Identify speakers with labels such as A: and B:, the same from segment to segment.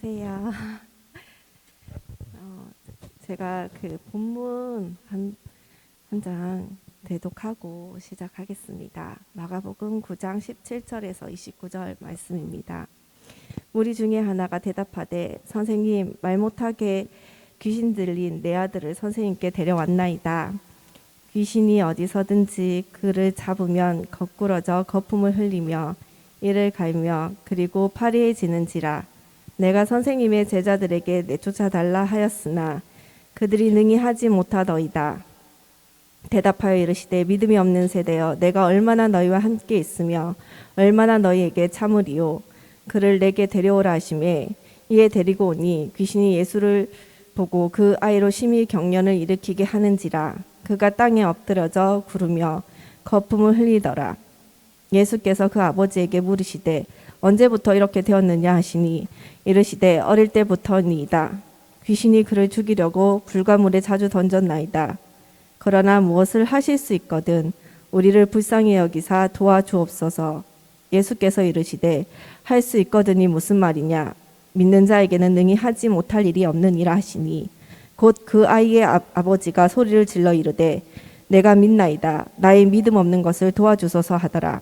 A: 안녕하세요. 제가 그 본문 한 장 대독하고 시작하겠습니다. 마가복음 9장 17절에서 29절 말씀입니다. 무리 중에 하나가 대답하되 선생님, 말 못하게 귀신 들린 내 아들을 선생님께 데려왔나이다. 귀신이 어디서든지 그를 잡으면 거꾸러져 거품을 흘리며 이를 갈며 그리고 파리해지는지라. 내가 선생님의 제자들에게 내쫓아 달라 하였으나 그들이 능히 하지 못하더이다. 대답하여 이르시되 믿음이 없는 세대여, 내가 얼마나 너희와 함께 있으며 얼마나 너희에게 참으리요. 그를 내게 데려오라 하시매 이에 데리고 오니 귀신이 예수를 보고 그 아이로 심히 경련을 일으키게 하는지라. 그가 땅에 엎드려져 구르며 거품을 흘리더라. 예수께서 그 아버지에게 물으시되 언제부터 이렇게 되었느냐 하시니 이르시되 어릴 때부터니이다. 귀신이 그를 죽이려고 불과 물에 자주 던졌나이다. 그러나 무엇을 하실 수 있거든 우리를 불쌍히 여기사 도와주옵소서. 예수께서 이르시되 할 수 있거든이 무슨 말이냐. 믿는 자에게는 능히 하지 못할 일이 없느니라 하시니 곧 그 아이의 아버지가 소리를 질러 이르되 내가 믿나이다. 나의 믿음 없는 것을 도와주소서 하더라.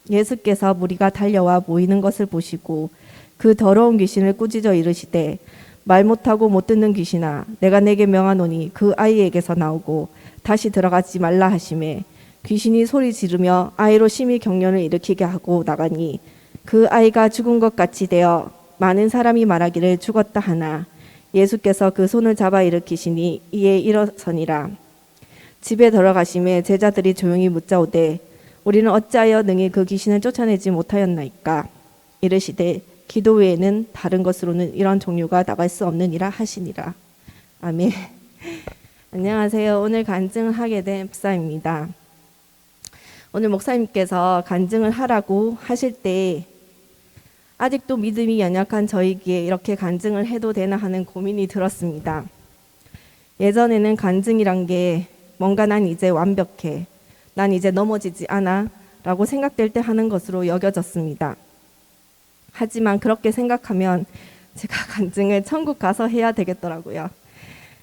A: 예수께서 무리가 달려와 모이는 것을 보시고 그 더러운 귀신을 꾸짖어 이르시되 말 못하고 못 듣는 귀신아, 내가 내게 명하노니 그 아이에게서 나오고 다시 들어가지 말라 하시매 귀신이 소리 지르며 아이로 심히 경련을 일으키게 하고 나가니 그 아이가 죽은 것 같이 되어 많은 사람이 말하기를 죽었다 하나 예수께서 그 손을 잡아 일으키시니 이에 일어서니라. 집에 들어가심에 제자들이 조용히 묻자오되 우리는 어찌하여 능히 그 귀신을 쫓아내지 못하였나이까. 이르시되 기도 외에는 다른 것으로는 이런 종류가 나갈 수 없느니라 하시니라. 아멘. 안녕하세요. 오늘 간증을 하게 된 목사입니다. 오늘 목사님께서 간증을 하라고 하실 때 아직도 믿음이 연약한 저에게 이렇게 간증을 해도 되나 하는 고민이 들었습니다. 예전에는 간증이란 게 뭔가 난 이제 완벽해, 난 이제 넘어지지 않아 라고 생각될 때 하는 것으로 여겨졌습니다. 하지만 그렇게 생각하면 제가 간증을 천국 가서 해야 되겠더라고요.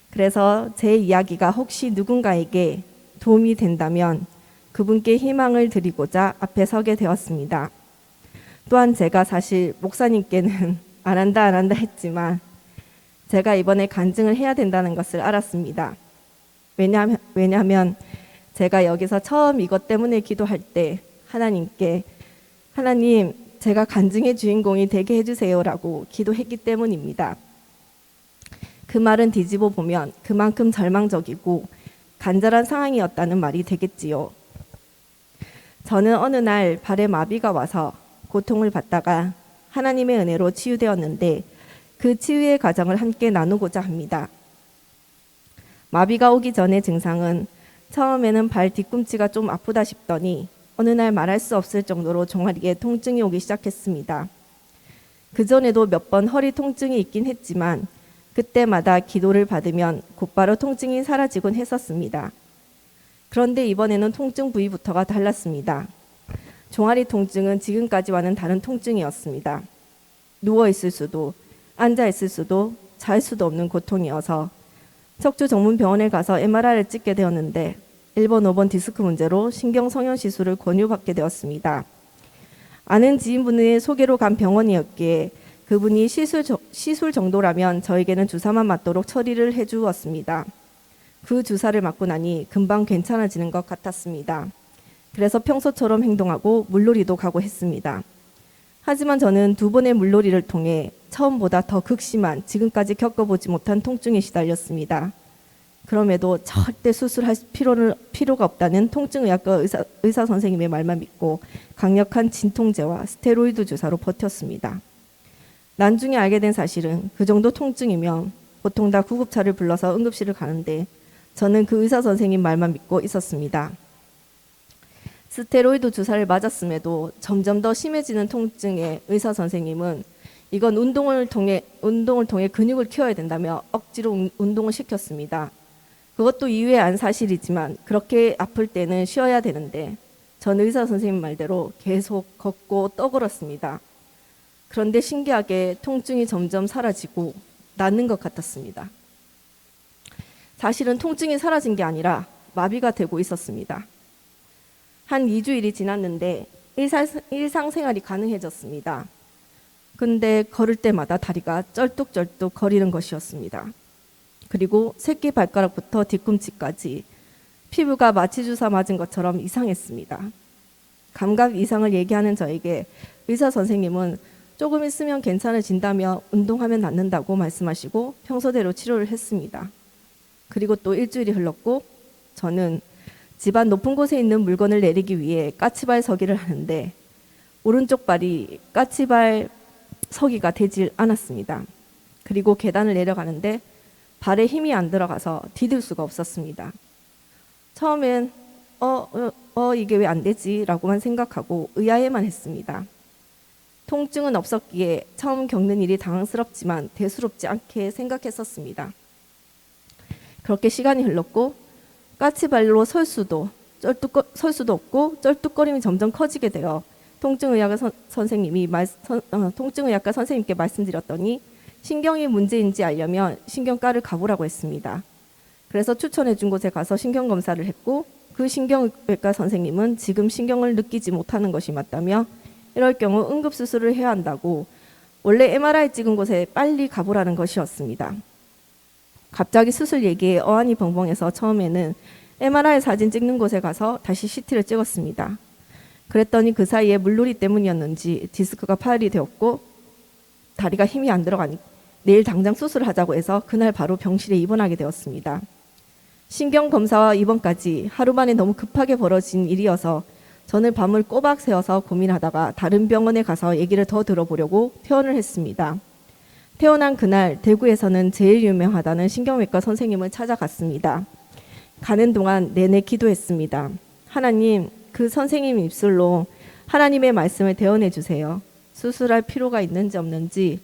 A: 그래서 제 이야기가 혹시 누군가에게 도움이 된다면 그분께 희망을 드리고자 앞에 서게 되었습니다. 또한 제가 사실 목사님께는 안 한다 했지만 제가 이번에 간증을 해야 된다는 것을 알았습니다. 왜냐하면 제가 여기서 처음 이것 때문에 기도할 때 하나님께 하나님, 제가 간증의 주인공이 되게 해주세요라고 기도했기 때문입니다. 그 말은 뒤집어 보면 그만큼 절망적이고 간절한 상황이었다는 말이 되겠지요. 저는 어느 날 발에 마비가 와서 고통을 받다가 하나님의 은혜로 치유되었는데 그 치유의 과정을 함께 나누고자 합니다. 마비가 오기 전의 증상은 처음에는 발 뒤꿈치가 좀 아프다 싶더니 어느 날 말할 수 없을 정도로 종아리에 통증이 오기 시작했습니다. 그전에도 몇 번 허리 통증이 있긴 했지만 그때마다 기도를 받으면 곧바로 통증이 사라지곤 했었습니다. 그런데 이번에는 통증 부위부터가 달랐습니다. 종아리 통증은 지금까지와는 다른 통증이었습니다. 누워있을 수도 앉아있을 수도 잘 수도 없는 고통이어서 척추 전문 병원에 가서 MRI를 찍게 되었는데 1번, 5번 디스크 문제로 신경성형 시술을 권유받게 되었습니다. 아는 지인분의 소개로 간 병원이었기에 그분이 시술 정도라면 저에게는 주사만 맞도록 처리를 해주었습니다. 그 주사를 맞고 나니 금방 괜찮아지는 것 같았습니다. 그래서 평소처럼 행동하고 물놀이도 가고 했습니다. 하지만 저는 2번의 물놀이를 통해 처음보다 더 극심한 지금까지 겪어보지 못한 통증에 시달렸습니다. 그럼에도 절대 수술할 필요가 없다는 통증의학과 의사 선생님의 말만 믿고 강력한 진통제와 스테로이드 주사로 버텼습니다. 나중에 알게 된 사실은 그 정도 통증이면 보통 다 구급차를 불러서 응급실을 가는데 저는 그 의사 선생님 말만 믿고 있었습니다. 스테로이드 주사를 맞았음에도 점점 더 심해지는 통증에 의사 선생님은 이건 운동을 통해 근육을 키워야 된다며 억지로 운동을 시켰습니다. 그것도 이유에 안 사실이지만 그렇게 아플 때는 쉬어야 되는데 전 의사 선생님 말대로 계속 걷고 떠걸었습니다. 그런데 신기하게 통증이 점점 사라지고 낫는 것 같았습니다. 사실은 통증이 사라진 게 아니라 마비가 되고 있었습니다. 한 2주일이 지났는데 일상생활이 가능해졌습니다. 근데 걸을 때마다 다리가 쩔뚝쩔뚝 거리는 것이었습니다. 그리고 새끼 발가락부터 뒤꿈치까지 피부가 마취 주사 맞은 것처럼 이상했습니다. 감각 이상을 얘기하는 저에게 의사 선생님은 조금 있으면 괜찮아진다며 운동하면 낫는다고 말씀하시고 평소대로 치료를 했습니다. 그리고 또 일주일이 흘렀고 저는 집안 높은 곳에 있는 물건을 내리기 위해 까치발 서기를 하는데 오른쪽 발이 까치발 서기가 되질 않았습니다. 그리고 계단을 내려가는데 발에 힘이 안 들어가서 디딜 수가 없었습니다. 처음엔 이게 왜 안 되지? 라고만 생각하고 의아해만 했습니다. 통증은 없었기에 처음 겪는 일이 당황스럽지만 대수롭지 않게 생각했었습니다. 그렇게 시간이 흘렀고 까치발로 설 수도 없고 쩔뚝거림이 점점 커지게 되어 통증의학과 선생님께 말씀드렸더니 신경이 문제인지 알려면 신경과를 가보라고 했습니다. 그래서 추천해 준 곳에 가서 신경검사를 했고 그 신경외과 선생님은 지금 신경을 느끼지 못하는 것이 맞다며 이럴 경우 응급수술을 해야 한다고 원래 MRI 찍은 곳에 빨리 가보라는 것이었습니다. 갑자기 수술 얘기에 어안이 벙벙해서 처음에는 MRI 사진 찍는 곳에 가서 다시 CT를 찍었습니다. 그랬더니 그 사이에 물놀이 때문이었는지 디스크가 파열이 되었고 다리가 힘이 안 들어가니 내일 당장 수술하자고 해서 그날 바로 병실에 입원하게 되었습니다. 신경검사와 입원까지 하루 만에 너무 급하게 벌어진 일이어서 저는 밤을 꼬박 새워서 고민하다가 다른 병원에 가서 얘기를 더 들어보려고 퇴원을 했습니다. 퇴원한 그날 대구에서는 제일 유명하다는 신경외과 선생님을 찾아갔습니다. 가는 동안 내내 기도했습니다. 하나님, 그 선생님 입술로 하나님의 말씀을 대언해 주세요. 수술할 필요가 있는지 없는지,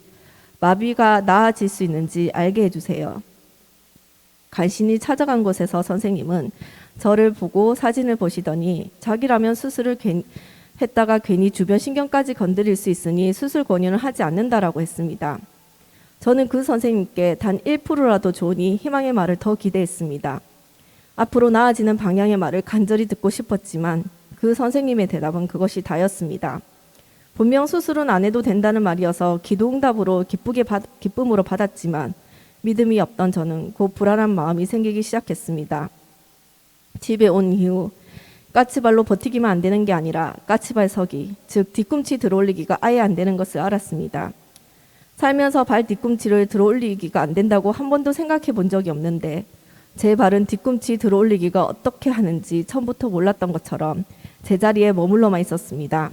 A: 마비가 나아질 수 있는지 알게 해주세요. 간신히 찾아간 곳에서 선생님은 저를 보고 사진을 보시더니 자기라면 수술을 했다가 괜히 주변 신경까지 건드릴 수 있으니 수술 권유는 하지 않는다라고 했습니다. 저는 그 선생님께 단 1%라도 좋으니 희망의 말을 더 기대했습니다. 앞으로 나아지는 방향의 말을 간절히 듣고 싶었지만 그 선생님의 대답은 그것이 다였습니다. 분명 수술은 안 해도 된다는 말이어서 기도응답으로 기쁨으로 받았지만 믿음이 없던 저는 곧 불안한 마음이 생기기 시작했습니다. 집에 온 이후 까치발로 버티기만 안 되는 게 아니라 까치발 서기, 즉 뒤꿈치 들어올리기가 아예 안 되는 것을 알았습니다. 살면서 발 뒤꿈치를 들어올리기가 안 된다고 한 번도 생각해 본 적이 없는데 제 발은 뒤꿈치 들어올리기가 어떻게 하는지 처음부터 몰랐던 것처럼 제자리에 머물러만 있었습니다.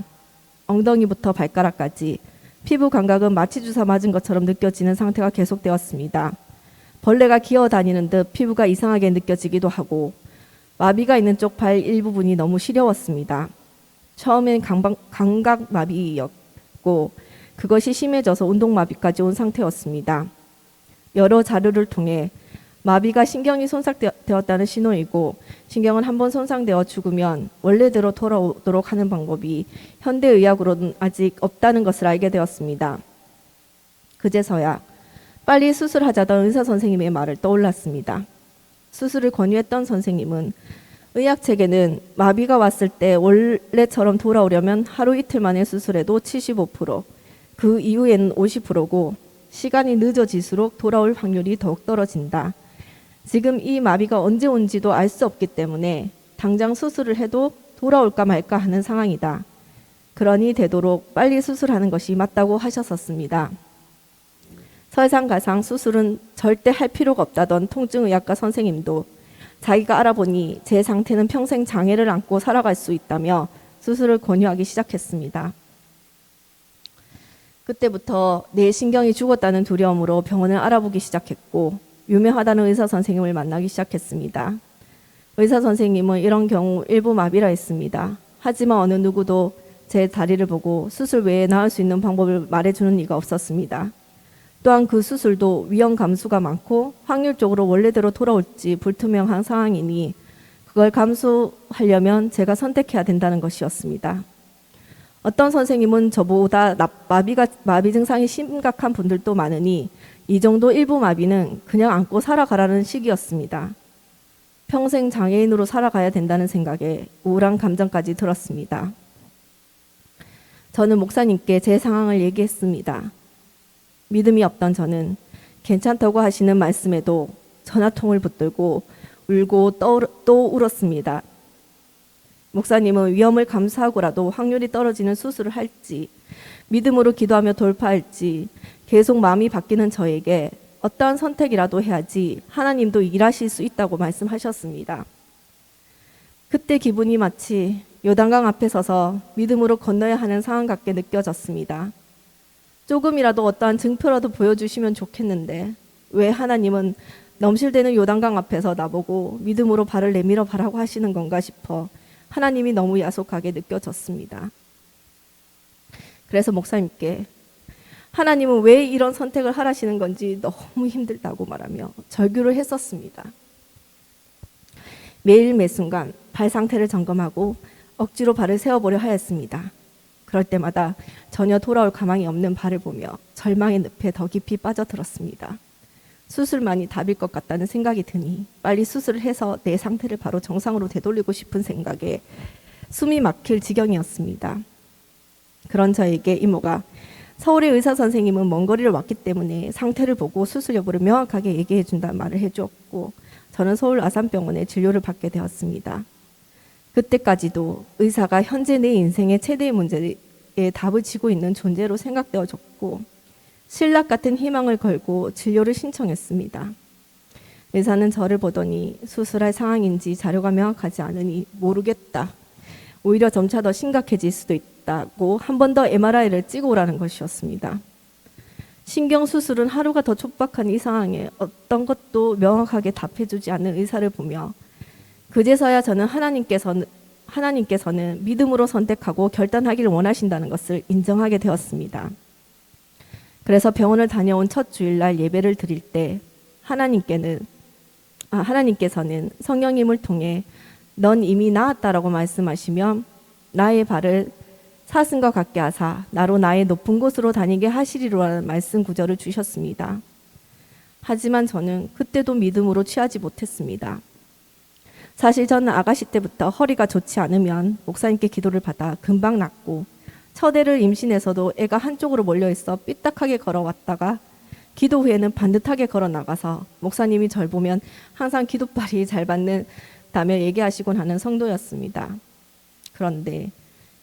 A: 엉덩이부터 발가락까지 피부 감각은 마취 주사 맞은 것처럼 느껴지는 상태가 계속되었습니다. 벌레가 기어다니는 듯 피부가 이상하게 느껴지기도 하고 마비가 있는 쪽 발 일부분이 너무 시려웠습니다. 처음엔 감각 마비였고 그것이 심해져서 운동 마비까지 온 상태였습니다. 여러 자료를 통해 마비가 신경이 손상되었다는 신호이고 신경은 한번 손상되어 죽으면 원래대로 돌아오도록 하는 방법이 현대의학으로는 아직 없다는 것을 알게 되었습니다. 그제서야 빨리 수술하자던 의사 선생님의 말을 떠올랐습니다. 수술을 권유했던 선생님은 의학책에는 마비가 왔을 때 원래처럼 돌아오려면 하루 이틀 만에 수술해도 75%, 그 이후에는 50%고 시간이 늦어질수록 돌아올 확률이 더욱 떨어진다. 지금 이 마비가 언제 온지도 알 수 없기 때문에 당장 수술을 해도 돌아올까 말까 하는 상황이다. 그러니 되도록 빨리 수술하는 것이 맞다고 하셨었습니다. 설상가상 수술은 절대 할 필요가 없다던 통증의학과 선생님도 자기가 알아보니 제 상태는 평생 장애를 안고 살아갈 수 있다며 수술을 권유하기 시작했습니다. 그때부터 내 신경이 죽었다는 두려움으로 병원을 알아보기 시작했고 유명하다는 의사 선생님을 만나기 시작했습니다. 의사 선생님은 이런 경우 일부 마비라 했습니다. 하지만 어느 누구도 제 다리를 보고 수술 외에 나을 수 있는 방법을 말해주는 이가 없었습니다. 또한 그 수술도 위험 감수가 많고 확률적으로 원래대로 돌아올지 불투명한 상황이니 그걸 감수하려면 제가 선택해야 된다는 것이었습니다. 어떤 선생님은 저보다 마비 증상이 심각한 분들도 많으니 이 정도 일부 마비는 그냥 안고 살아가라는 식이었습니다. 평생 장애인으로 살아가야 된다는 생각에 우울한 감정까지 들었습니다. 저는 목사님께 제 상황을 얘기했습니다. 믿음이 없던 저는 괜찮다고 하시는 말씀에도 전화통을 붙들고 울고 또 울었습니다. 목사님은 위험을 감수하고라도 확률이 떨어지는 수술을 할지 믿음으로 기도하며 돌파할지 계속 마음이 바뀌는 저에게 어떠한 선택이라도 해야지 하나님도 일하실 수 있다고 말씀하셨습니다. 그때 기분이 마치 요단강 앞에 서서 믿음으로 건너야 하는 상황 같게 느껴졌습니다. 조금이라도 어떠한 증표라도 보여주시면 좋겠는데 왜 하나님은 넘실대는 요단강 앞에서 나보고 믿음으로 발을 내밀어 바라고 하시는 건가 싶어 하나님이 너무 야속하게 느껴졌습니다. 그래서 목사님께 하나님은 왜 이런 선택을 하라시는 건지 너무 힘들다고 말하며 절규를 했었습니다. 매일 매순간 발 상태를 점검하고 억지로 발을 세워보려 하였습니다. 그럴 때마다 전혀 돌아올 가망이 없는 발을 보며 절망의 늪에 더 깊이 빠져들었습니다. 수술만이 답일 것 같다는 생각이 드니 빨리 수술을 해서 내 상태를 바로 정상으로 되돌리고 싶은 생각에 숨이 막힐 지경이었습니다. 그런 저에게 이모가 서울의 의사 선생님은 먼 거리를 왔기 때문에 상태를 보고 수술 여부를 명확하게 얘기해 준다는 말을 해주었고 저는 서울 아산병원에 진료를 받게 되었습니다. 그때까지도 의사가 현재 내 인생의 최대의 문제에 답을 지고 있는 존재로 생각되어졌고 신락 같은 희망을 걸고 진료를 신청했습니다. 의사는 저를 보더니 수술할 상황인지 자료가 명확하지 않으니 모르겠다. 오히려 점차 더 심각해질 수도 있다고 한 번 더 MRI를 찍어 오라는 것이었습니다. 신경수술은 하루가 더 촉박한 이 상황에 어떤 것도 명확하게 답해주지 않는 의사를 보며 그제서야 저는 하나님께서는 믿음으로 선택하고 결단하기를 원하신다는 것을 인정하게 되었습니다. 그래서 병원을 다녀온 첫 주일날 예배를 드릴 때 하나님께서는 성령님을 통해 넌 이미 나았다라고 말씀하시며 나의 발을 사슴과 같게 하사 나로 나의 높은 곳으로 다니게 하시리로라는 말씀 구절을 주셨습니다. 하지만 저는 그때도 믿음으로 취하지 못했습니다. 사실 저는 아가씨 때부터 허리가 좋지 않으면 목사님께 기도를 받아 금방 낫고 첫 애를 임신해서도 애가 한쪽으로 몰려있어 삐딱하게 걸어왔다가 기도 후에는 반듯하게 걸어 나가서 목사님이 절 보면 항상 기도빨이 잘 받는다며 얘기하시곤 하는 성도였습니다. 그런데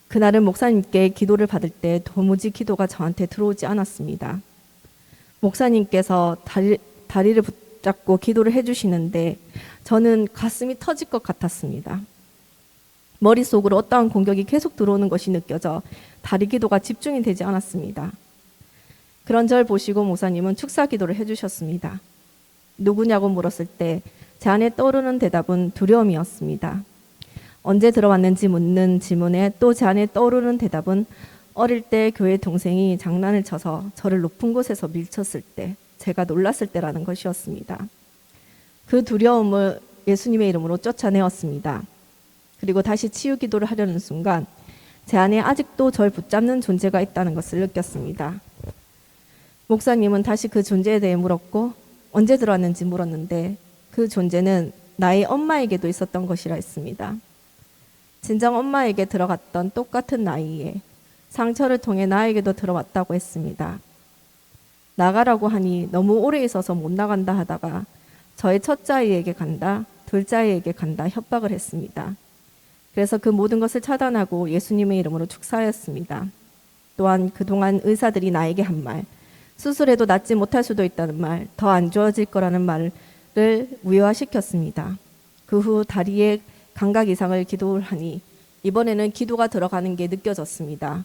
A: 그날은 목사님께 기도를 받을 때 도무지 기도가 저한테 들어오지 않았습니다. 목사님께서 다리를 붙잡고 기도를 해주시는데 저는 가슴이 터질 것 같았습니다. 머릿속으로 어떠한 공격이 계속 들어오는 것이 느껴져 다리 기도가 집중이 되지 않았습니다. 그런 절 보시고 목사님은 축사 기도를 해주셨습니다. 누구냐고 물었을 때 제 안에 떠오르는 대답은 두려움이었습니다. 언제 들어왔는지 묻는 질문에 또 제 안에 떠오르는 대답은 어릴 때 교회 동생이 장난을 쳐서 저를 높은 곳에서 밀쳤을 때 제가 놀랐을 때라는 것이었습니다. 그 두려움을 예수님의 이름으로 쫓아내었습니다. 그리고 다시 치유 기도를 하려는 순간 제 안에 아직도 절 붙잡는 존재가 있다는 것을 느꼈습니다. 목사님은 다시 그 존재에 대해 물었고 언제 들어왔는지 물었는데 그 존재는 나의 엄마에게도 있었던 것이라 했습니다. 진정 엄마에게 들어갔던 똑같은 나이에 상처를 통해 나에게도 들어왔다고 했습니다. 나가라고 하니 너무 오래 있어서 못 나간다 하다가 저의 첫째 아이에게 간다, 둘째 아이에게 간다 협박을 했습니다. 그래서 그 모든 것을 차단하고 예수님의 이름으로 축사하였습니다. 또한 그동안 의사들이 나에게 한 말, 수술해도 낫지 못할 수도 있다는 말, 더 안 좋아질 거라는 말을 무효화시켰습니다. 그 후 다리에 감각 이상을 기도를 하니 이번에는 기도가 들어가는 게 느껴졌습니다.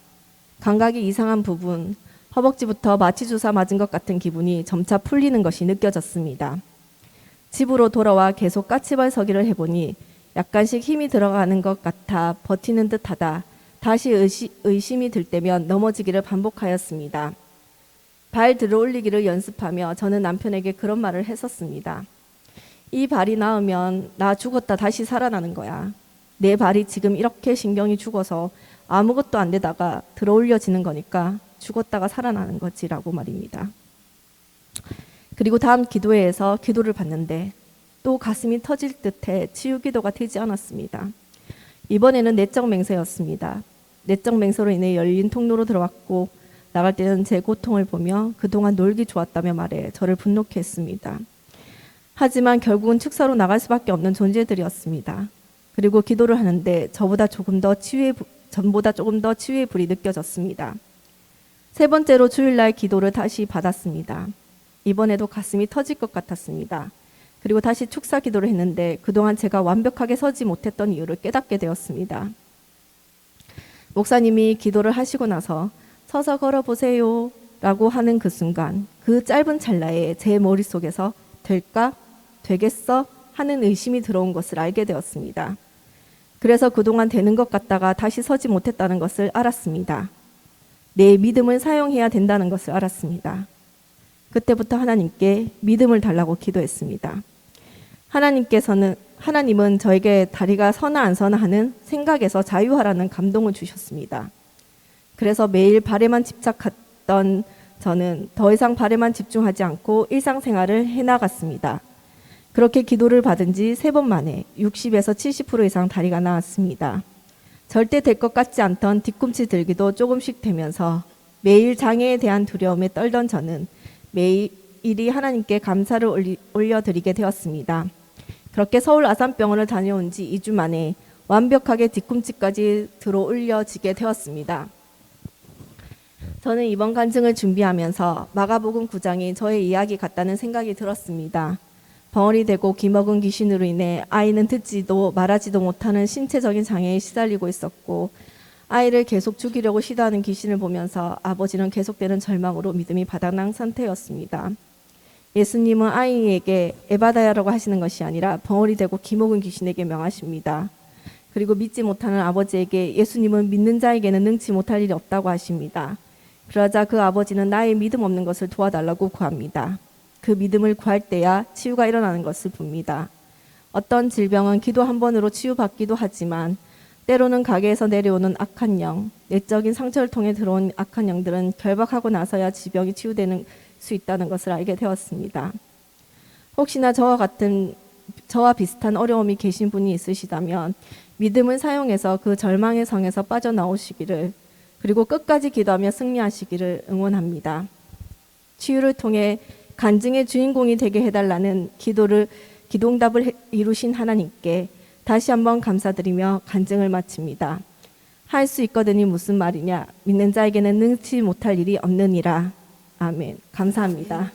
A: 감각이 이상한 부분, 허벅지부터 마취 주사 맞은 것 같은 기분이 점차 풀리는 것이 느껴졌습니다. 집으로 돌아와 계속 까치발 서기를 해보니 약간씩 힘이 들어가는 것 같아 버티는 듯하다. 다시 의심이 들 때면 넘어지기를 반복하였습니다. 발 들어 올리기를 연습하며 저는 남편에게 그런 말을 했었습니다. 이 발이 나으면 나 죽었다 다시 살아나는 거야. 내 발이 지금 이렇게 신경이 죽어서 아무것도 안 되다가 들어올려지는 거니까 죽었다가 살아나는 거지라고 말입니다. 그리고 다음 기도회에서 기도를 받는데 또 가슴이 터질 듯해 치유 기도가 되지 않았습니다. 이번에는 내적 맹세였습니다. 내적 맹세로 인해 열린 통로로 들어갔고 나갈 때는 제 고통을 보며 그동안 놀기 좋았다며 말해 저를 분노케 했습니다. 하지만 결국은 축사로 나갈 수밖에 없는 존재들이었습니다. 그리고 기도를 하는데 전보다 조금 더 치유의 불이 느껴졌습니다. 세 번째로 주일날 기도를 다시 받았습니다. 이번에도 가슴이 터질 것 같았습니다. 그리고 다시 축사 기도를 했는데 그동안 제가 완벽하게 서지 못했던 이유를 깨닫게 되었습니다. 목사님이 기도를 하시고 나서 서서 걸어보세요 라고 하는 그 순간, 그 짧은 찰나에 제 머릿속에서 될까? 되겠어? 하는 의심이 들어온 것을 알게 되었습니다. 그래서 그동안 되는 것 같다가 다시 서지 못했다는 것을 알았습니다. 내 믿음을 사용해야 된다는 것을 알았습니다. 그때부터 하나님께 믿음을 달라고 기도했습니다. 하나님은 저에게 다리가 서나 안 서나 하는 생각에서 자유하라는 감동을 주셨습니다. 그래서 매일 발에만 집착했던 저는 더 이상 발에만 집중하지 않고 일상생활을 해나갔습니다. 그렇게 기도를 받은 지 3번 만에 60에서 70% 이상 다리가 나았습니다. 절대 될 것 같지 않던 뒤꿈치 들기도 조금씩 되면서 매일 장애에 대한 두려움에 떨던 저는 매일이 하나님께 감사를 올려드리게 되었습니다. 그렇게 서울 아산병원을 다녀온 지 2주 만에 완벽하게 뒤꿈치까지 들어 올려지게 되었습니다. 저는 이번 간증을 준비하면서 마가복음 9장이 저의 이야기 같다는 생각이 들었습니다. 벙어리 되고 기먹은 귀신으로 인해 아이는 듣지도 말하지도 못하는 신체적인 장애에 시달리고 있었고, 아이를 계속 죽이려고 시도하는 귀신을 보면서 아버지는 계속되는 절망으로 믿음이 바닥난 상태였습니다. 예수님은 아이에게 에바다야라고 하시는 것이 아니라 벙어리 되고 기먹은 귀신에게 명하십니다. 그리고 믿지 못하는 아버지에게 예수님은 믿는 자에게는 능치 못할 일이 없다고 하십니다. 그러자 그 아버지는 나의 믿음 없는 것을 도와달라고 구합니다. 그 믿음을 구할 때야 치유가 일어나는 것을 봅니다. 어떤 질병은 기도 한 번으로 치유받기도 하지만 때로는 가게에서 내려오는 악한 영, 내적인 상처를 통해 들어온 악한 영들은 결박하고 나서야 질병이 치유되는 수 있다는 것을 알게 되었습니다. 혹시나 저와 비슷한 어려움이 계신 분이 있으시다면 믿음을 사용해서 그 절망의 성에서 빠져나오시기를, 그리고 끝까지 기도하며 승리하시기를 응원합니다. 치유를 통해 간증의 주인공이 되게 해달라는 기도응답을 이루신 하나님께 다시 한번 감사드리며 간증을 마칩니다. 할 수 있거든이 무슨 말이냐? 믿는 자에게는 능치 못할 일이 없느니라. 아멘. 감사합니다.